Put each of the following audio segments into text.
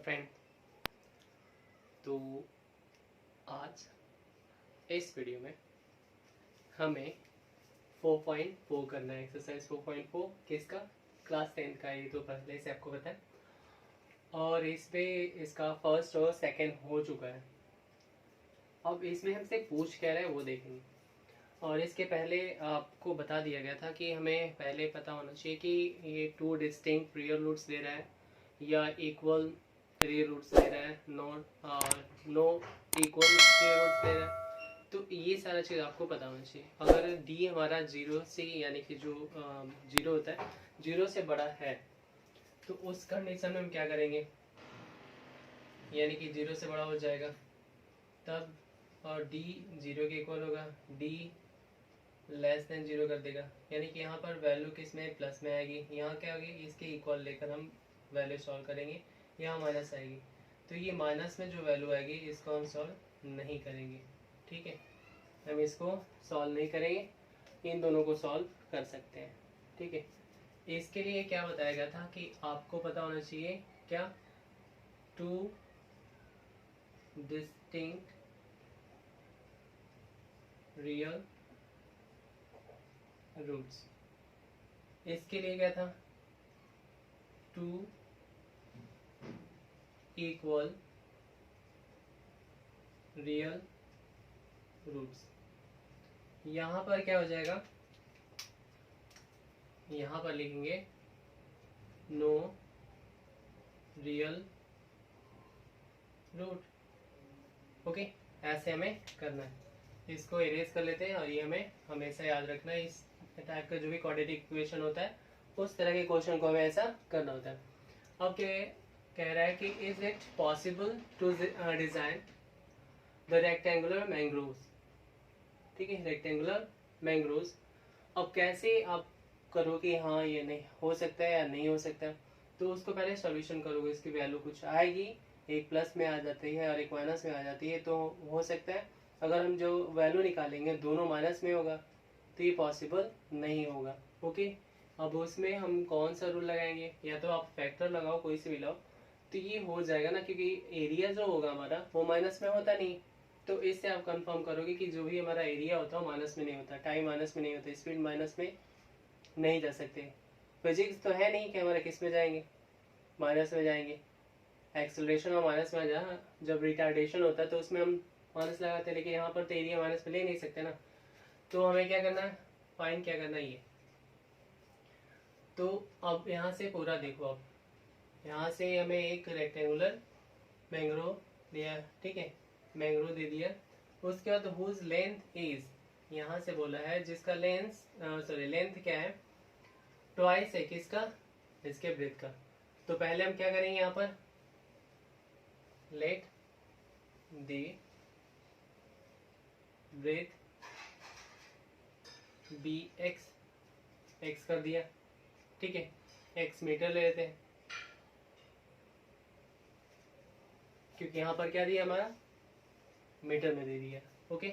Friend. तो आज इस वीडियो में हमें 4.4 करना है, एक्सरसाइज 4.4 किसका, क्लास 10 का। ये तो पहले से आपको पता है और इस पे इसका फर्स्ट और सेकंड हो चुका है। अब इसमें हमसे पूछ क्या रहा है वो देखेंगे। और इसके पहले आपको बता दिया गया था कि हमें पहले पता होना चाहिए कि ये टू डिस्टिंक्ट रियल रूट्स दे रहा है या इक्वल रियल रूट्स दे रहा है, नो इक्वल रियल रूट्स दे रहा है। तो ये सारा चीज़ आपको पता होना चाहिए। अगर डी हमारा जीरो से यानी कि जो जीरो होता है जीरो से बड़ा है तो उस कंडीशन में हम क्या करेंगे, यानी कि जीरो से बड़ा हो जाएगा तब, और डी जीरो के इक्वल होगा, डी लेस देन जीरो कर देगा, यानी कि यहाँ पर वैल्यू किस में प्लस में आएगी, यहाँ क्या होगी इसके इक्वल लेकर हम वैल्यू सॉल्व करेंगे, यहाँ माइनस आएगी। तो ये माइनस में जो वैल्यू आएगी इसको हम सॉल्व नहीं करेंगे, ठीक है। हम इसको सॉल्व नहीं करेंगे, इन दोनों को सॉल्व कर सकते हैं, ठीक है। इसके लिए क्या बताया गया था कि आपको पता होना चाहिए क्या, टू डिस्टिंक्ट रियल रूट्स। इसके लिए क्या था, टू इक्वल रियल रूट्स। यहाँ पर क्या हो जाएगा, यहाँ पर लिखेंगे नो रियल रूट, ओके। ऐसे हमें करना है, इसको इरेज कर लेते हैं और ये हमें हमेशा याद रखना है। इस टाइप का जो भी क्वाड्रेटिक इक्वेशन होता है उस तरह के क्वेश्चन को हमें ऐसा करना होता है। अब क्या कह रहा है कि is it possible to design the rectangular mangroves, ठीक है, रेक्टेंगुलर मैंग्रोव्स। अब कैसे आप करोगे, हाँ ये नहीं हो सकता है या नहीं हो सकता, तो उसको पहले सॉल्यूशन करोगे। इसकी वैल्यू कुछ आएगी, एक प्लस में आ जाती है और एक माइनस में आ जाती है, तो हो सकता है अगर हम जो वैल्यू निकालेंगे दोनों माइनस में होगा तो ये पॉसिबल नहीं होगा, ओके। अब उसमें हम कौन सा रूल लगाएंगे, या तो आप फैक्टर लगाओ, कोई से भी लगाओ, तो ये हो जाएगा ना, क्योंकि एरिया जो होगा हमारा वो माइनस में होता नहीं। तो इससे आप कंफर्म करोगे कि जो भी हमारा एरिया होता है वो माइनस में नहीं होता, टाइम माइनस में नहीं होता, स्पीड माइनस में नहीं जा सकते। फिजिक्स तो है नहीं कि हमारे किस में जाएंगे, माइनस में जाएंगे। एक्सेलरेशन और माइनस में जहाँ जब रिटार्डेशन होता है तो उसमें हम माइनस लगाते हैं, लेकिन यहाँ पर तो एरिया माइनस में ले नहीं सकते ना। तो हमें क्या करना है, फाइन क्या करना है ये। तो अब यहाँ से पूरा देखो, अब यहाँ से हमें एक रेक्टेंगुलर मैंग्रोव दिया, ठीक है, मैंग्रोव दे दिया। उसके बाद हुज लेंथ इज, यहाँ से बोला है जिसका लेंथ क्या है, ट्वाइस है किसका, इसके ब्रेथ का। तो पहले हम क्या करेंगे, यहाँ पर let the breadth be x, x कर दिया, ठीक है, एक्स मीटर ले लेते हैं क्योंकि यहाँ पर क्या दिया हमारा मीटर में दे दिया, ओके।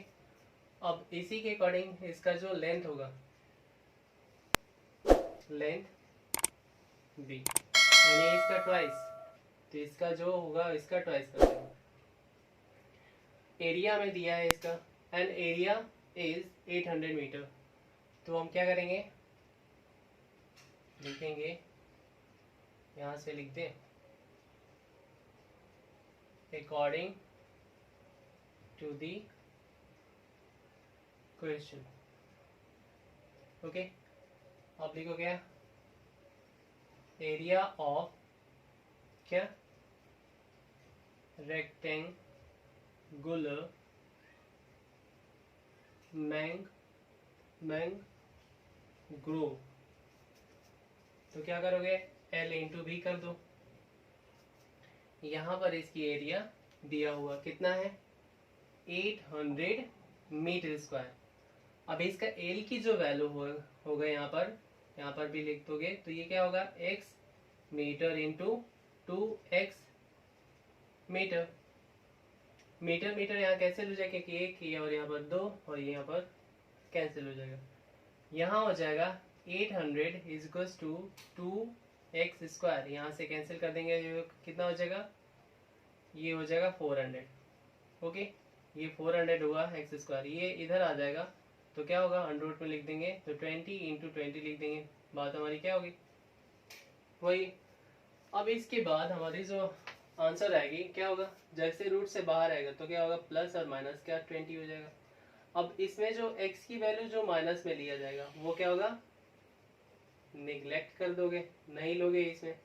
अब इसी के अकॉर्डिंग इसका जो लेंथ होगा, लेंथ बी यानी इसका ट्वाइस, तो इसका जो होगा इसका ट्वाइस कर देंगे। एरिया में दिया है इसका, एंड एरिया इज 800 मीटर। तो हम क्या करेंगे, लिखेंगे, यहां से लिख दें according to the question, okay. अब लिखो क्या, एरिया ऑफ क्या, रेक्टेंगुलर मैंग्रोव। तो क्या करोगे, L इंटू बी कर दो। यहाँ पर इसकी एरिया दिया हुआ कितना है, 800 मीटर स्क्वायर। अब इसका L की जो वैल्यू होगा यहाँ पर भी लिख दोगे, तो ये क्या होगा, x meter into 2x meter. Meter meter यहाँ कैंसिल हो जाएगा कि एक ये और यहाँ पर दो और यहाँ पर कैंसिल हो जाएगा। यहाँ हो जाएगा 800 is equal to 2x square, यहाँ से कैंसिल कर देंगे, कितना हो जाएगा ये हो जाएगा 400। ओके, ये 400 हुआ एक्स स्क्वायर, ये इधर आ जाएगा तो क्या होगा, अंडर रूट में लिख देंगे तो 20 इंटू 20 लिख देंगे, बात हमारी क्या होगी, वही। अब इसके बाद हमारी जो आंसर आएगी क्या होगा, जैसे रूट से बाहर आएगा तो क्या होगा, प्लस और माइनस क्या 20 हो जाएगा। अब इसमें जो x की वैल्यू जो माइनस में लिया जाएगा वो क्या होगा, निगलेक्ट कर दोगे, नहीं लोगे इसमें,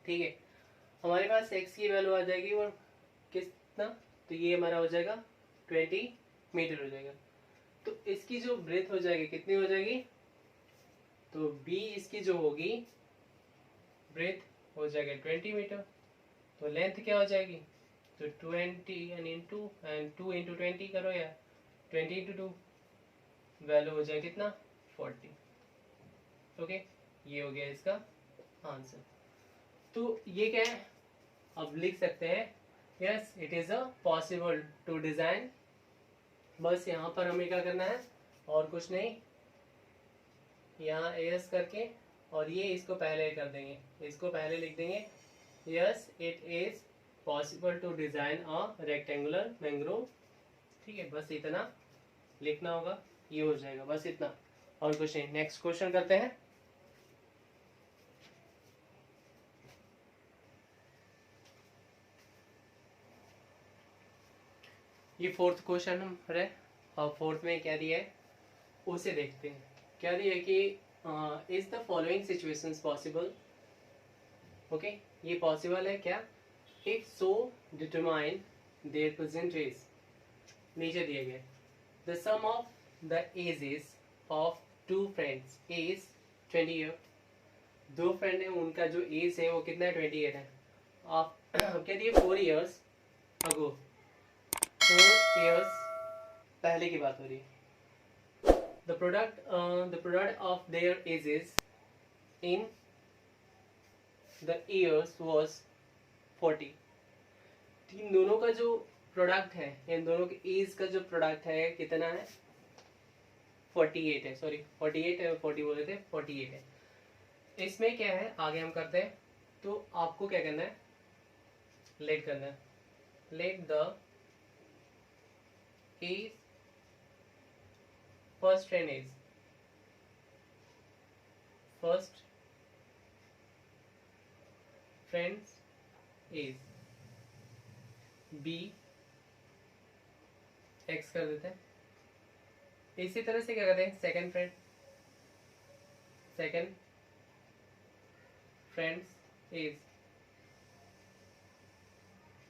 ठीक है। हमारे पास x की वैल्यू आ जाएगी वो कितना, तो ये हमारा हो जाएगा 20 मीटर हो जाएगा। तो इसकी जो ब्रेथ हो जाएगी कितनी हो जाएगी, तो b इसकी जो होगी ब्रेथ हो जाएगा 20 मीटर, तो लेंथ क्या हो जाएगी, तो 20 एंड इंटू एंड 2 इंटू 20 करो यार, 20 इंटू 2 वैल्यू हो जाएगा कितना 40। ओके, ये हो गया इसका आंसर। तो ये क्या है, अब लिख सकते हैं yes it is a possible to design. बस यहाँ पर हमें क्या करना है और कुछ नहीं, यहाँ एस करके और ये इसको पहले कर देंगे, इसको पहले लिख देंगे yes it is possible to design a rectangular mangrove. ठीक है, बस इतना लिखना होगा, ये हो जाएगा, बस इतना और कुछ नहीं। नेक्स्ट क्वेश्चन करते हैं। ये फोर्थ क्वेश्चन है और फोर्थ में क्या दिया है उसे देखते हैं। क्या दिया है कि is the following situations possible. Okay, ये पॉसिबल है क्या, if so determine their present age. नीचे दिए गए the sum of the ages of two friends is 20 year. दो फ्रेंड है उनका जो एज है वो कितना है 28 है। आप क्या दिए 4 ईयर्स अगो, 4 ईयर्स पहले की बात हो रही है। The product of their ages in the years was 40। इन दोनों का जो प्रोडक्ट है, इन दोनों के एज का जो प्रोडक्ट है कितना है 48 है, सॉरी 48 है, 40 बोले थे 48 है। इसमें क्या है आगे हम करते हैं, तो आपको क्या करना है, लेट करना है, let the age first friend age, first friends age be x कर देते हैं। इसी तरह से क्या करते हैं, सेकंड फ्रेंड्स एज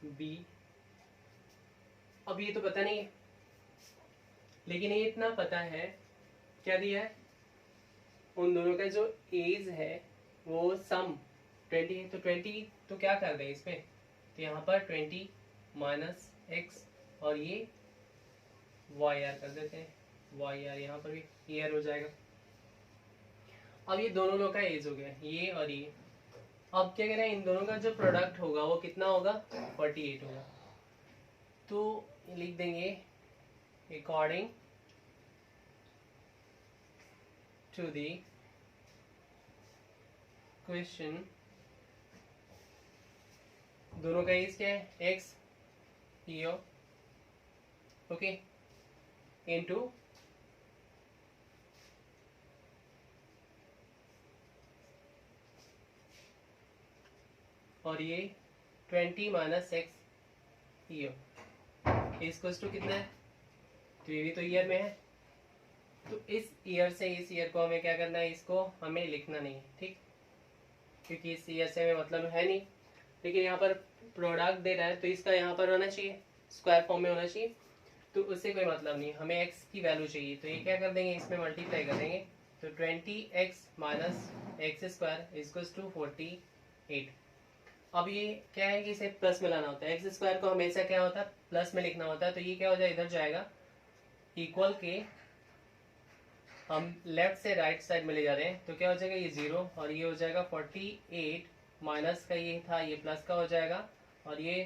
बी। अब ये तो पता नहीं है, लेकिन ये इतना पता है, क्या दिया है, उन दोनों का जो एज है वो सम 20 है, तो 20 तो क्या कर दें इसमें, तो यहाँ पर 20 माइनस एक्स और ये वाई आर कर देते हैं, वाई आर यहाँ पर भी ईयर हो जाएगा। अब ये दोनों लोग का एज हो गया, ये और ये। अब क्या कह रहे हैं, इन दोनों का जो प्रोडक्ट होगा वो कितना होगा 48 होगा। तो लिख देंगे अकॉर्डिंग टू द क्वेश्चन, दोनों का एज क्या है एक्स ईयर, ओके, इनटू और ये 20 माइनस एक्स ईयर इसको टू कितना है, तो ये भी तो ईयर में है, तो इस ईयर से इस ईयर को हमें क्या करना है, इसको हमें लिखना नहीं है, ठीक, क्योंकि इस ईयर से हमें मतलब है नहीं। लेकिन यहाँ पर प्रोडक्ट दे रहा है तो इसका यहाँ पर होना चाहिए, स्क्वायर फॉर्म में होना चाहिए, तो उससे कोई मतलब नहीं, हमें एक्स की वैल्यू चाहिए, तो ये क्या कर देंगे, इसमें मल्टीप्लाई कर देंगे, तो 20x minus x square equals to 48। अब ये क्या है कि इसे प्लस में लाना होता है, एक्स स्क्वायर को हमेशा क्या होता है प्लस में लिखना होता है, तो ये क्या हो जाएगा इधर जाएगा, इक्वल के हम लेफ्ट से राइट साइड में ले जा रहे हैं, तो क्या हो जाएगा ये 0 और ये हो जाएगा 48 माइनस का ये था, ये प्लस का हो जाएगा और ये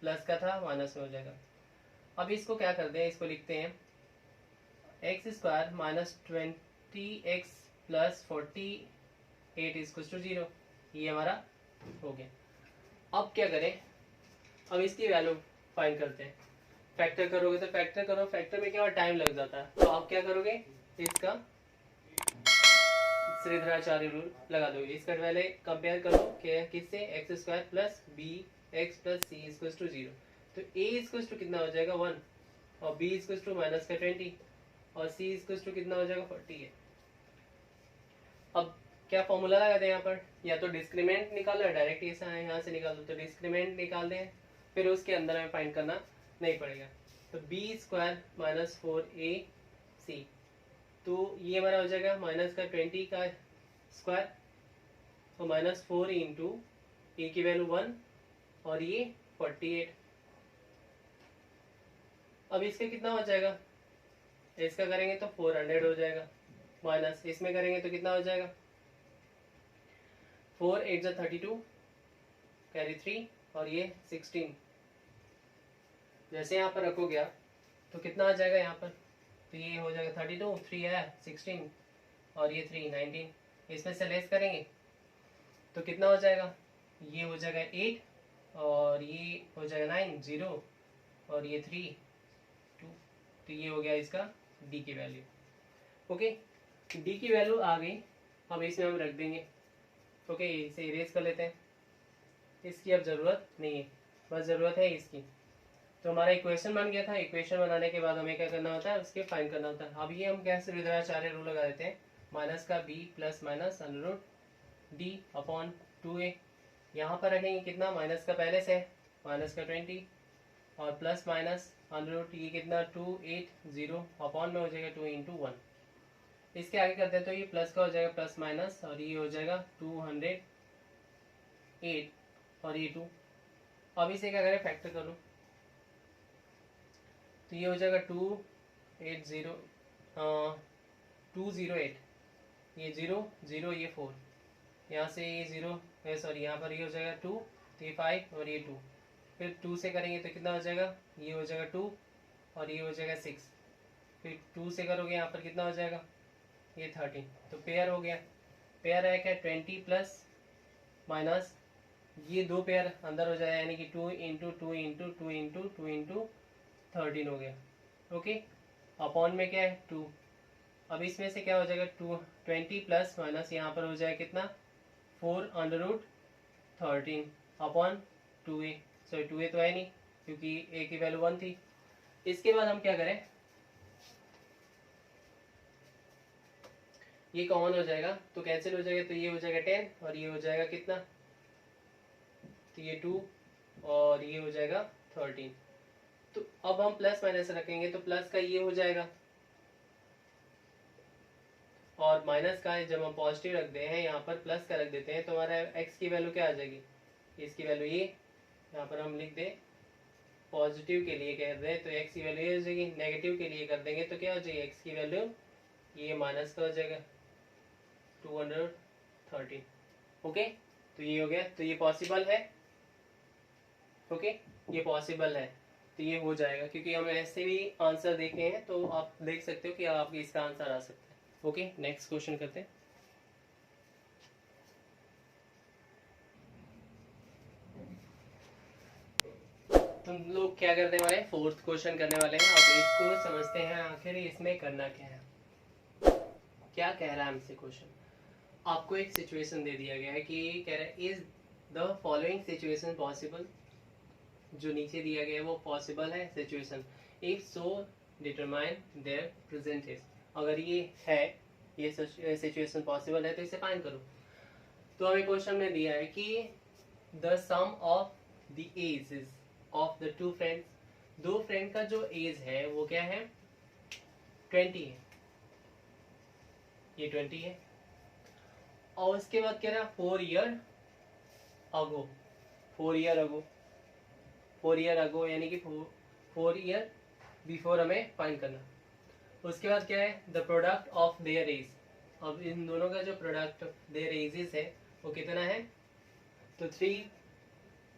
प्लस का था माइनस में हो जाएगा। अब इसको क्या करते हैं, इसको लिखते हैं x square minus 20x plus 48 equals to 0, ये हमारा हो गया। अब क्या करें, अब इसकी वैल्यू फाइंड करते हैं। फैक्टर करोगे तो फैक्टर करो, फैक्टर में क्या टाइम लग जाता है, तो आप क्या करोगे, इसका श्रीधराचार्य रूल लगा दोगे। इसका पहले कंपेयर करो क्या किससे, x square plus b x plus c equal to 0। तो ए इक्वल टू कितना हो जाएगा 1, और बी इक्वल टू माइनस का 20, और सी इक्वल टू कितना हो जाएगा 48। अब क्या फॉर्मूला लगाते हैं यहाँ पर, या तो डिस्क्रीमेंट निकालो या डायरेक्ट यहाँ से निकाल दो। तो डिस्क्रीमेंट निकाल दें, फिर उसके अंदर हमें फाइंड करना नहीं पड़ेगा। तो बी स्क्वायर माइनस 4 ए सी, तो ये हमारा हो जाएगा माइनस का 20 का स्क्वायर और माइनस 4 इंटू ए की वैल्यू 1 और ये 48। अब इसका कितना हो जाएगा, इसका करेंगे तो 400 हो जाएगा, माइनस इसमें करेंगे तो कितना हो जाएगा, 4 8 जा 32 कैरी 3 और ये 16। जैसे यहाँ पर रखोगे आप तो कितना आ जाएगा यहाँ पर, तो ये हो जाएगा 32, 3 है 16 और ये 3 19। इसमें से लेस करेंगे तो कितना हो जाएगा, ये हो जाएगा 8 और ये हो जाएगा 9 0 और ये 3 2। तो ये हो गया इसका डी की वैल्यू। ओके, डी की वैल्यू आ गई, हम इसमें हम रख देंगे। ओके, इसे इरेज कर लेते हैं, इसकी अब ज़रूरत नहीं है, बस ज़रूरत है इसकी। तो हमारा इक्वेशन बन गया था। इक्वेशन बनाने के बाद हमें क्या करना होता है, उसके फाइंड करना होता है। अब ये हम कैसे श्रीधराचार्य रूल लगा देते हैं, माइनस का b plus minus under root d upon 2a। यहाँ पर रखेंगे कितना, माइनस का पहले से माइनस का 20 और प्लस माइनस अंडर रूट ये कितना 280 अपॉन में हो जाएगा 2 इंटू 1। इसके आगे करते हैं तो ये प्लस का हो जाएगा प्लस माइनस और ये हो जाएगा 208 और ये 2। अब इसे क्या करें, फैक्टर करो तो ये हो जाएगा 208, ये 0 0 ये 4, यहाँ से ये 0 है सॉरी, यहाँ पर ये हो जाएगा 2 तो ये 5 और ये 2। फिर 2 से करेंगे तो कितना हो जाएगा, ये हो जाएगा 2 और ये हो जाएगा 6। फिर 2 से करोगे यहाँ पर कितना हो जाएगा, ये 13। तो पेयर हो गया, पेयर है क्या 20 प्लस माइनस ये 2 पेयर अंदर हो जाएगा, यानी कि 2 इंटू 2 इंटू 2 इंटू 2 इंटू 13 हो गया। ओके, अपॉन में क्या है 2। अब इसमें से क्या हो जाएगा 20 प्लस माइनस यहाँ पर हो जाएगा कितना 4 under root 13 upon 2a। Sorry 2a तो है नहीं क्योंकि a की वैल्यू 1 थी। इसके बाद हम क्या करें, ये कॉमन हो जाएगा तो कैंसिल हो जाएगा, तो ये हो जाएगा 10 और ये हो जाएगा कितना, तो ये 2 और ये हो जाएगा 13। तो अब हम प्लस माइनस रखेंगे तो प्लस का ये हो जाएगा और माइनस का जब हम पॉजिटिव रख दे हैं यहाँ पर प्लस का रख देते हैं तो हमारा x की वैल्यू क्या आ जाएगी, इसकी वैल्यू ये यहाँ पर हम लिख दे पॉजिटिव के लिए कह रहे हैं तो x की वैल्यू ये हो जाएगी। नेगेटिव के लिए कर देंगे तो क्या हो जाएगी, x की वैल्यू ये माइनस का हो जाएगा 213। ओके, तो ये हो गया, तो ये पॉसिबल है। ओके, ये पॉसिबल है तो ये हो जाएगा क्योंकि हम ऐसे भी आंसर देखे हैं तो आप देख सकते हो कि आप इसका आंसर आ सकता है। ओके, नेक्स्ट क्वेश्चन करते हैं। तुम लोग क्या करने वाले हैं, फोर्थ क्वेश्चन करने वाले हैं। अब इसको समझते हैं आखिर इसमें करना क्या है, क्या कह रहा है हमसे क्वेश्चन। आपको एक सिचुएशन दे दिया गया है कि कह रहा है is the following situation possible. जो नीचे दिया गया है वो पॉसिबल है situation, if so determine their present is. अगर ये है, ये सिचुएशन पॉसिबल है तो इसे फाइंड करो। तो हमें क्वेश्चन में दिया है कि the sum of the ages of the two friends, दो फ्रेंड का जो एज है वो क्या है 20 है, ये 20 है। और उसके बाद कह रहा 4 ईयर अगो, 4 ईयर अगो, 4 ईयर अगो यानी कि 4 ईयर बिफोर हमें फाइंड करना। उसके बाद क्या है the product of their age. अब इन दोनों का जो प्रोडक्ट देयर एजेस है वो कितना है, तो 3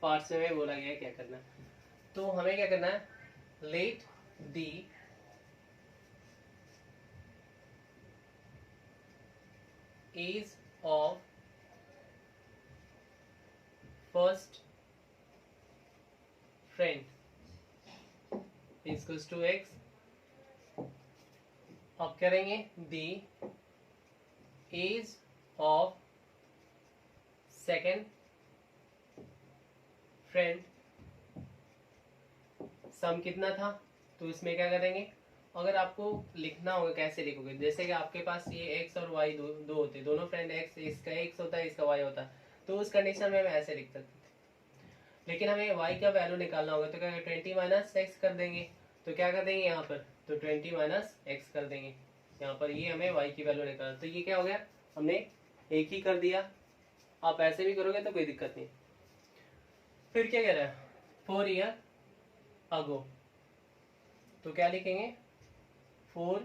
पार्ट्स में बोला गया है क्या करना। तो हमें क्या करना है, let the age of first is two x. अब करेंगे the age of second friend, sum कितना था, तो इसमें क्या करेंगे, अगर आपको लिखना होगा कैसे लिखोगे, जैसे कि आपके पास ये x और y दो होते, दोनों फ्रेंड x, इसका x होता है इसका y होता है, तो उस कंडीशन में मैं ऐसे लिख सकता था। लेकिन हमें y का वैल्यू निकालना होगा, तो क्या 20 माइनस एक्स कर देंगे, तो क्या कर देंगे यहाँ पर, तो 20 माइनस एक्स कर देंगे यहाँ पर, ये हमें y की वैल्यू निकालना। तो ये क्या हो गया, हमने एक ही कर दिया। आप ऐसे भी करोगे तो कोई दिक्कत नहीं। फिर क्या कह रहा है, 4 ईयर अगो, तो क्या लिखेंगे, 4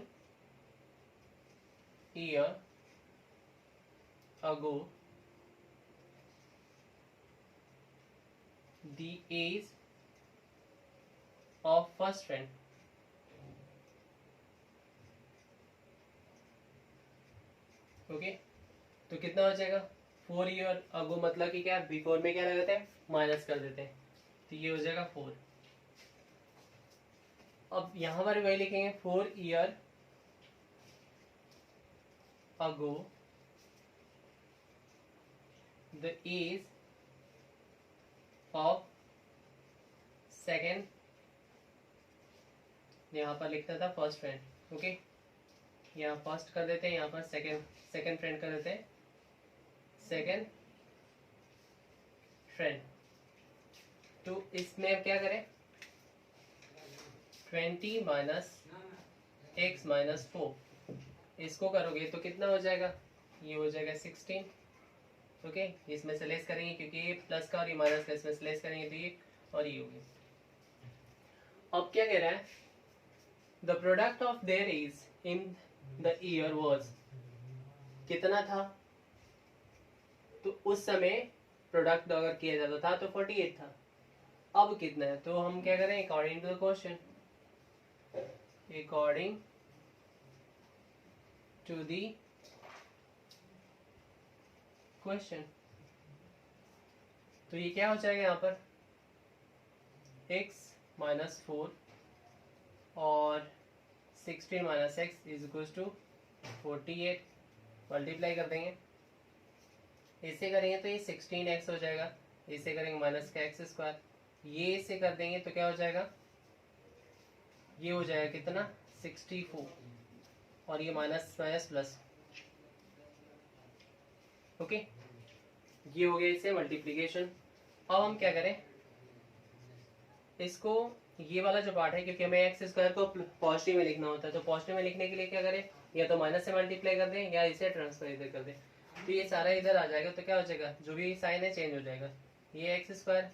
year ago the age of first friend. Okay, तो कितना हो जाएगा, 4 ईयर अगो मतलब कि क्या, बिफोर में क्या लगाते हैं, माइनस कर देते हैं, तो ये हो जाएगा 4। अब यहां पर वही लिखेंगे, 4 year ago the age of second, यहाँ पर लिखता था फर्स्ट फ्रेंड। ओके, यहाँ फर्स्ट कर देते हैं, यहाँ पर सेकेंड फ्रेंड कर देते हैं, सेकेंड फ्रेंड। तो इसमें क्या करें, 20 माइनस एक्स माइनस 4, इसको करोगे तो कितना हो जाएगा, ये हो जाएगा 16। ओके, इसमें से लेस करेंगे क्योंकि ये प्लस का और ये माइनस का, इसमें से लेस करेंगे तो ये और ये होगी। अब क्या कह रहा है, the product of there is in the year was, कितना था, तो उस समय प्रोडक्ट अगर किया जाता था तो 48 था। अब कितना है, तो हम क्या करें, according to the question, according to the question, तो ये क्या हो जाएगा यहाँ पर, x माइनस 4 और 16 minus x is equal to 48, multiply कर देंगे, इससे करेंगे तो ये 16x हो जाएगा, इससे करेंगे माइनस का एक्स स्क्वायर, ये इससे कर देंगे तो क्या हो जाएगा, ये हो जाएगा कितना 64, और ये माइनस माइनस प्लस। ओके, ये हो गया इससे मल्टीप्लीकेशन। अब हम क्या करें, इसको ये वाला जो पार्ट है, क्योंकि हमें एक्स स्क्वायर को पॉजिटिव में लिखना होता है, तो पॉजिटिव में लिखने के लिए क्या करें, या तो माइनस से मल्टीप्लाई कर दें या इसे ट्रांसफर इधर कर दें, तो ये सारा इधर आ जाएगा, तो क्या हो जाएगा, जो भी साइन है चेंज हो जाएगा, ये एक्स स्क्वायर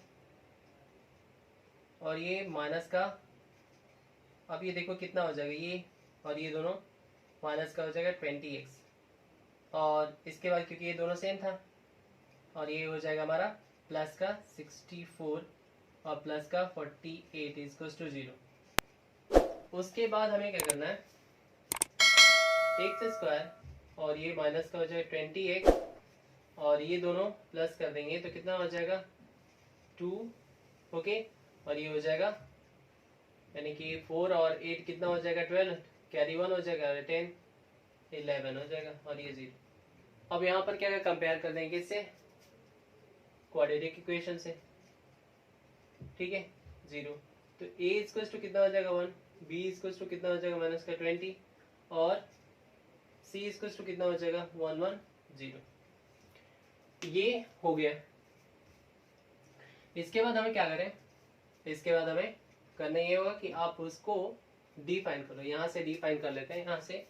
और ये माइनस का, अब ये देखो कितना हो जाएगा, ये और ये दोनों माइनस का हो जाएगा 20x, और इसके बाद क्योंकि ये दोनों सेम था, और ये हो जाएगा हमारा प्लस का 64 और प्लस का 48 इक्वल्स टू 0। उसके बाद हमें क्या करना है, एक्स स्क्वायर और ये माइनस का हो जाएगा 20x, और ये दोनों प्लस कर देंगे तो कितना हो जाएगा 2। ओके, और ये हो जाएगा यानी कि 4 और 8 कितना हो जाएगा 12, कैरी 1 हो जाएगा, 10 11 हो जाएगा, और ये 0। अब यहाँ पर क्या कंपेयर कर देंगे इससे, क्वाड्रेटिक इक्वेशन से, ठीक है 0, तो a इक्वल्स टू कितना हो जाएगा 1, b इक्वल्स टू कितना हो जाएगा माइनस का 20, और c इक्वल्स टू कितना हो जाएगा 1 1 0। ये हो गया। इसके बाद हमें क्या करें, इसके बाद हमें करना ये होगा कि आप उसको डिफाइन करो, यहाँ से डिफाइन कर लेते हैं, यहाँ से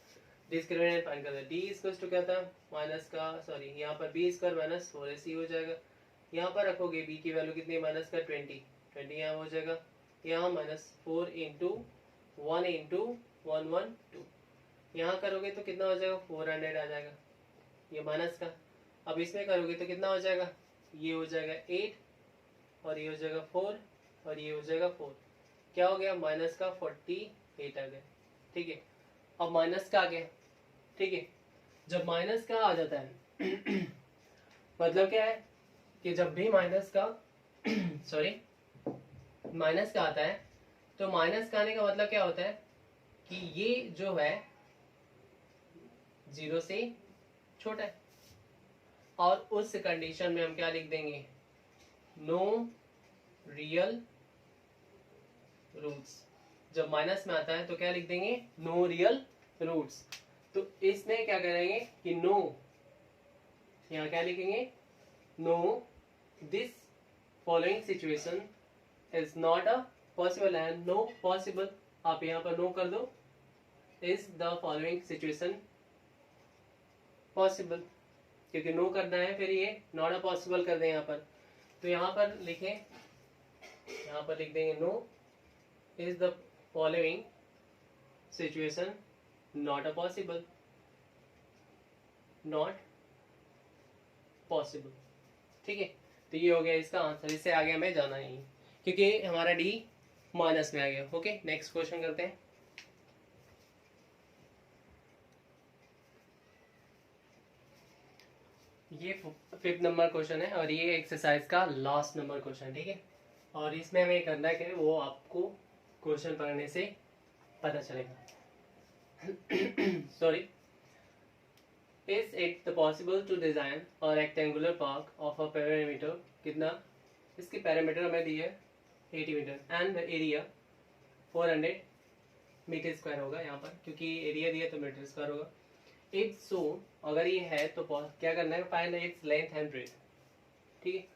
डिस्क्रिमिनेंट फाइन कर लेते हैं। d इक्वल्स टू क्या था माइनस का, सॉरी यहाँ पर b स्क्वायर माइनस 4ac हो जाएगा, यहाँ पर रखोगे b की वैल्यू कितनी, माइनस का 20 यहाँ हो जाएगा, यहाँ माइनस 4 इंटू 1 इंटू 112, यहाँ करोगे तो कितना हो जाएगा 400 आ जाएगा, ये माइनस का। अब इसमें करोगे तो कितना हो जाएगा, ये हो जाएगा 8 और ये हो जाएगा 4 और ये हो जाएगा 4, क्या हो गया माइनस का 48 आ गया, ठीक है। अब माइनस का आ गया, ठीक है। जब माइनस का आ जाता है मतलब क्या है कि जब भी माइनस का सॉरी माइनस का आता है तो माइनस का आने का मतलब क्या होता है कि ये जो है 0 से छोटा है, और उस कंडीशन में हम क्या लिख देंगे, नो रियल रूट्स। जब माइनस में आता है तो क्या लिख देंगे, नो रियल रूट्स। तो इसमें क्या करेंगे कि नो, यहाँ क्या लिखेंगे, no this following situation is not a possible, and no possible, आप यहाँ पर नो कर दो, is the following situation possible, क्योंकि नो करना है, फिर ये नॉट अ पॉसिबल कर दें यहाँ पर। तो यहाँ पर लिखें, यहाँ पर लिख देंगे no is the following situation not a possible, not possible. ठीक है, तो ये हो गया इसका आंसर। इससे आगे हमें जाना नहीं क्योंकि हमारा डी माइनस में आ गया। ओके, नेक्स्ट क्वेश्चन करते हैं। ये 5th नंबर क्वेश्चन है और ये एक्सरसाइज का लास्ट नंबर क्वेश्चन। ठीक है, और इसमें हमें करना है कि वो आपको क्वेश्चन पढ़ने से पता चलेगा। Sorry, is it possible to design a rectangular park of a perimeter, कितना, इसकी पैरामीटर हमें दी है 80 meter and area 400 meter square होगा यहाँ पर, क्योंकि एरिया दिया तो मीटर स्क्वायर होगा। इफ सो, अगर ये है तो क्या करना है, find its length and breadth. ठीक है,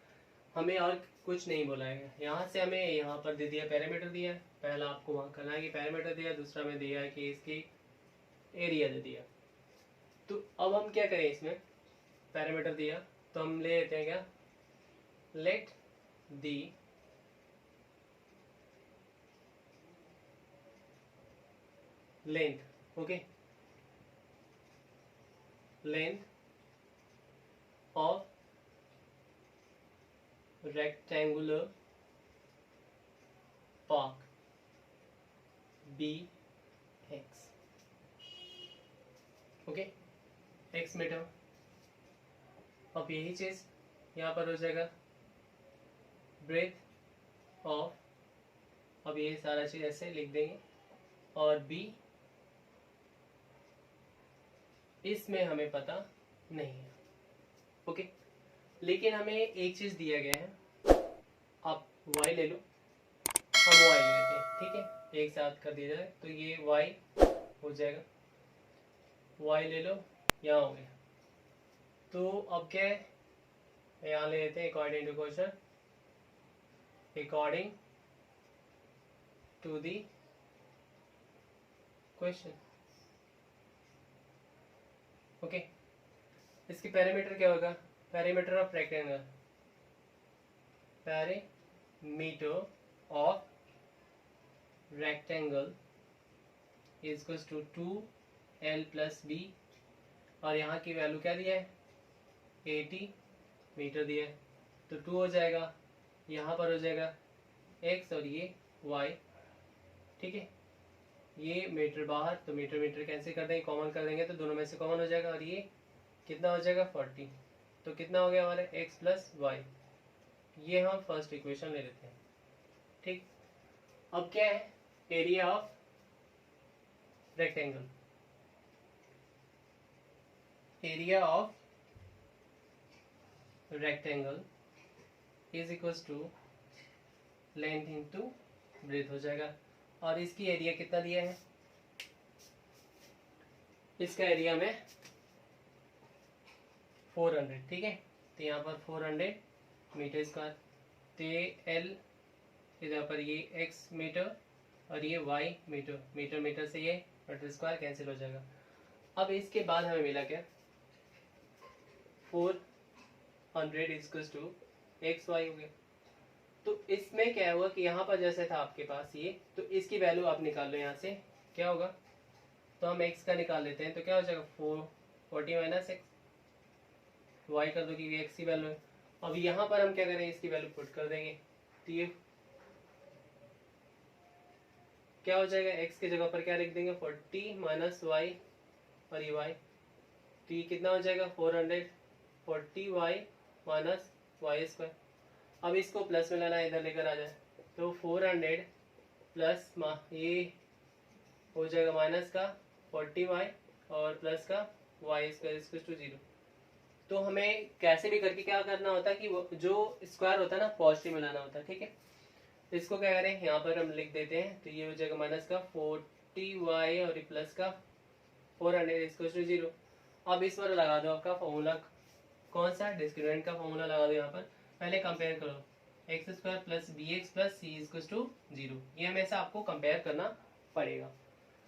हमें और कुछ नहीं बोला है। यहाँ से हमें यहाँ पर दे दिया पैरामीटर दिया है, पहला आपको वहाँ करना है कि पैरामीटर दिया, दूसरा में दिया है कि इसकी एरिया दे दिया। तो अब हम क्या करें, इसमें पैरामीटर दिया तो हम ले लेते हैं क्या, let the length. Okay, length of rectangular park bx। Okay, x meter. अब यही चीज यहाँ पर हो जाएगा ब्रेथ ऑफ, अब ये सारा चीज ऐसे लिख देंगे, और b इसमें हमें पता नहीं है। ओके, लेकिन हमें एक चीज दिया गया है, आप y ले लो, हम y ले लेते हैं। ठीक है, एक साथ कर दिया जाए तो ये y हो जाएगा, y ले लो, यहाँ हो गया। तो अब क्या है, यहाँ ले लेते हैं according to question, according to the question. Okay, इसकी पैरामीटर क्या होगा, parameter of rectangle, parameter of rectangle is equals to 2l plus b, और यहाँ की वैल्यू क्या दिया है, 80 मीटर दिया है, तो 2 हो जाएगा, यहाँ पर हो जाएगा x और ये y। ठीक है, ये मीटर बाहर, तो मीटर मीटर कैंसिल कर देंगे, कॉमन कर देंगे तो दोनों में से कॉमन हो जाएगा, और ये कितना हो जाएगा 40। तो कितना हो गया हमारे x प्लस वाई, ये हम फर्स्ट इक्वेशन ले लेते हैं। ठीक, अब क्या है, area of rectangle, area of rectangle is equals to length into breadth हो जाएगा, और इसकी एरिया कितना दिया है, इसका एरिया में 400। ठीक है, तो यहाँ पर 400 मीटर स्क्वायर, तो ये एल इधर पर ये एक्स मीटर और ये वाई मीटर, मीटर मीटर से ये मीटर स्क्वायर कैंसिल हो जाएगा। अब इसके बाद हमें मिला क्या, 400 इक्वल्स टू एक्स वाई हो गया। तो इसमें क्या हुआ कि यहाँ पर जैसे था आपके पास ये, तो इसकी वैल्यू आप निकाल लो, यहाँ से क्या होगा, तो हम x का निकाल लेते हैं, तो क्या हो जाएगा 40 माइनस एक्स, वाई कर दो कि x की वैल्यू है। अब यहाँ पर हम क्या करें, इसकी वैल्यू पुट कर देंगे, तो ये क्या हो जाएगा, x की जगह पर क्या लिख देंगे, 40 माइनस वाई और ये y, तो ये कितना हो जाएगा 440 वाई माइनस वाई स्क्वायर। अब इसको प्लस में लाना, इधर लेकर आ जाए, तो 400 प्लस ये हो जाएगा माइनस का 40y और प्लस का y स्क्वायर इक्वल टू 0। तो हमें कैसे भी करके क्या करना होता है कि वो जो स्क्वायर होता है ना पॉजिटिव में लाना होता है। ठीक है, इसको क्या करें, यहाँ पर हम लिख देते हैं। तो ये हो जाएगा माइनस का 40y और प्लस का 400 इक्वल टू 0। अब इस पर लगा दो आपका फॉर्मूला, कौन सा, डिस्क्रिमिनेंट का फॉर्मूला लगा दो। यहाँ पर पहले कंपेयर करो, x square plus b x plus c equal to 0। ये हमेशा आपको कंपेयर करना पड़ेगा।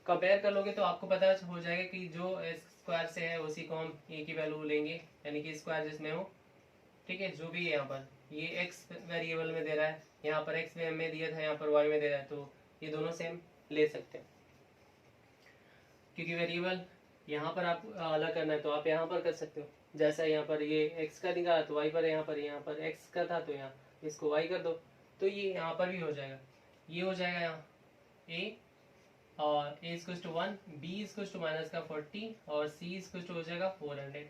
कंपेयर कर लोगे तो आपको पता हो जाएगा कि जो एक्स स्क्वायर से है उसी को हम ए की वैल्यू लेंगे, यानी कि स्क्वायर जिसमें हो। ठीक है, जो भी है यहाँ पर ये एक्स वेरिएबल में दे रहा है, यहाँ पर एक्स में दिया था, यहाँ पर वाई में दे रहा है, तो ये दोनों सेम ले सकते हैं। क्योंकि वेरिएबल यहाँ पर आप अलग करना है तो आप यहाँ पर कर सकते हो। जैसा यहाँ पर ये एक्स का निकाला तो वाई पर, यहाँ पर एक्स का था तो यहाँ इसको वाई कर दो, तो ये यहाँ पर भी हो जाएगा। ये हो जाएगा यहाँ ए, और A equal to 1, B equal to minus का 40 और सी इक्वल टू हो जाएगा 400।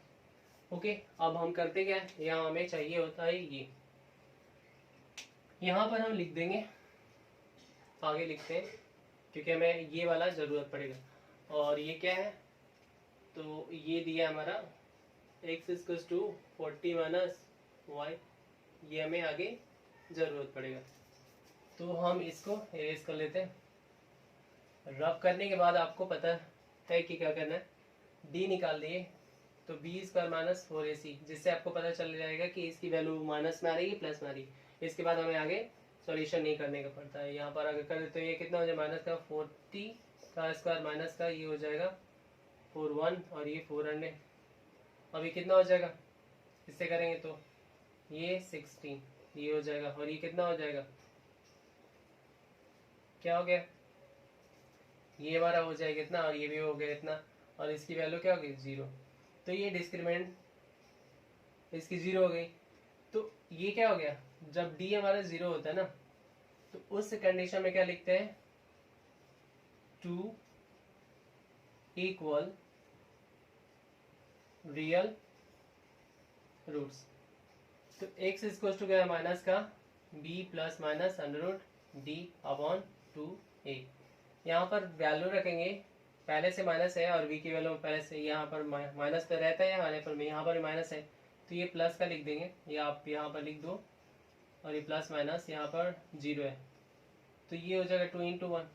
ओके, अब हम करते क्या है, यहाँ हमें चाहिए होता है ये, यहाँ पर हम लिख देंगे, आगे लिखते हैं क्योंकि हमें ये वाला जरूरत पड़ेगा। और ये क्या है, तो ये दिया हमारा x equal to 40 minus y, ये हमें आगे जरूरत पड़ेगा। तो हम इसको इरेज कर लेते हैं। रब करने के बाद आपको पता है कि क्या करना है, d निकाल दिए तो बी स्क्वायर माइनस 4ac, जिससे आपको पता चल जाएगा कि इसकी वैल्यू माइनस में आ रही है प्लस में आ रही है। इसके बाद हमें आगे सॉल्यूशन नहीं करने का पड़ता है। यहाँ पर अगर करें तो ये कितना हो जाएगा, माइनस का 40 का स्क्वायर माइनस का ये हो जाएगा 41 और ये 400। अभी कितना हो जाएगा, इससे करेंगे तो ये 16 ये हो जाएगा, और ये कितना हो जाएगा, क्या हो गया, ये हमारा हो जाएगा इतना और ये भी हो गया इतना, और इसकी वैल्यू क्या होगी 0। तो ये डिस्क्रिमिनेंट इसकी 0 हो गई। तो ये क्या हो गया, जब d हमारा 0 होता है ना तो उस कंडीशन में क्या लिखते हैं, 2 इक्वल रियल रूट्स। तो x इक्वल टू क्या है, माइनस का b plus minus under root d upon 2a। यहाँ पर वैल्यू रखेंगे, पहले से माइनस है और v की वैल्यू पहले से यहाँ पर माइनस तो रहता है, यहाँ पर माइनस है तो ये प्लस का लिख देंगे, ये आप यहाँ पर लिख दो, और ये प्लस माइनस यहाँ पर 0 है तो ये हो जाएगा 2 इंटू 1।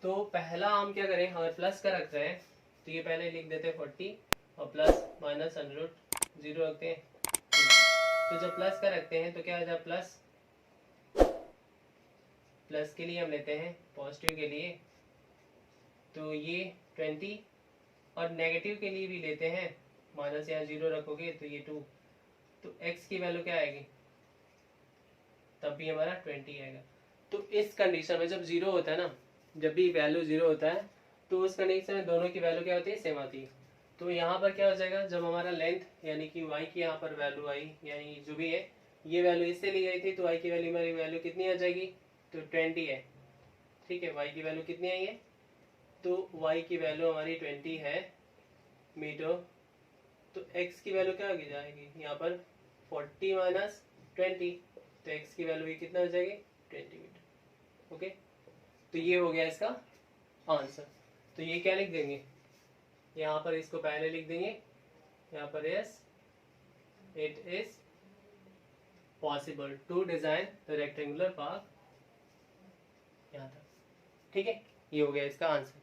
तो पहला हम क्या करें, अगर प्लस का रख रहे हैं तो ये पहले लिख देते हैं 40 और प्लस माइनस अंडर रूट 0 रखते हैं। तो जब प्लस का रखते हैं तो क्या हो जाए, प्लस के लिए हम लेते हैं पॉजिटिव के लिए तो ये 20, और नेगेटिव के लिए भी लेते हैं, माइनस यहाँ 0 रखोगे तो ये 2। तो x की वैल्यू क्या आएगी, तब भी हमारा 20 आएगा। तो इस कंडीशन में जब 0 होता है ना, जब भी वैल्यू 0 होता है तो उस कंडीशन में दोनों की वैल्यू क्या होती है, सेम आती है। तो यहाँ पर क्या हो जाएगा, जब हमारा लेंथ यानी कि y की यहाँ पर वैल्यू आई, यानी जो भी है ये वैल्यू इससे ली गई थी, तो y की वैल्यू हमारी वैल्यू कितनी आ जाएगी, तो 20 है। ठीक है, y की वैल्यू कितनी आई है, तो y की वैल्यू हमारी 20 है मीटर। तो x की वैल्यू क्या होगी जाएगी, यहाँ पर 40 माइनस 20, तो x की वैल्यू कितना हो जाएगी 20 मीटर। ओके, तो ये हो गया इसका आंसर। तो ये क्या लिख देंगे, यहाँ पर इसको पहले लिख देंगे, यहाँ पर yes it is possible to design the rectangular park, यहाँ तक। ठीक है, ये हो गया इसका आंसर।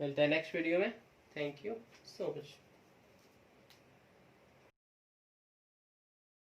मिलता है नेक्स्ट वीडियो में। Thank you so much.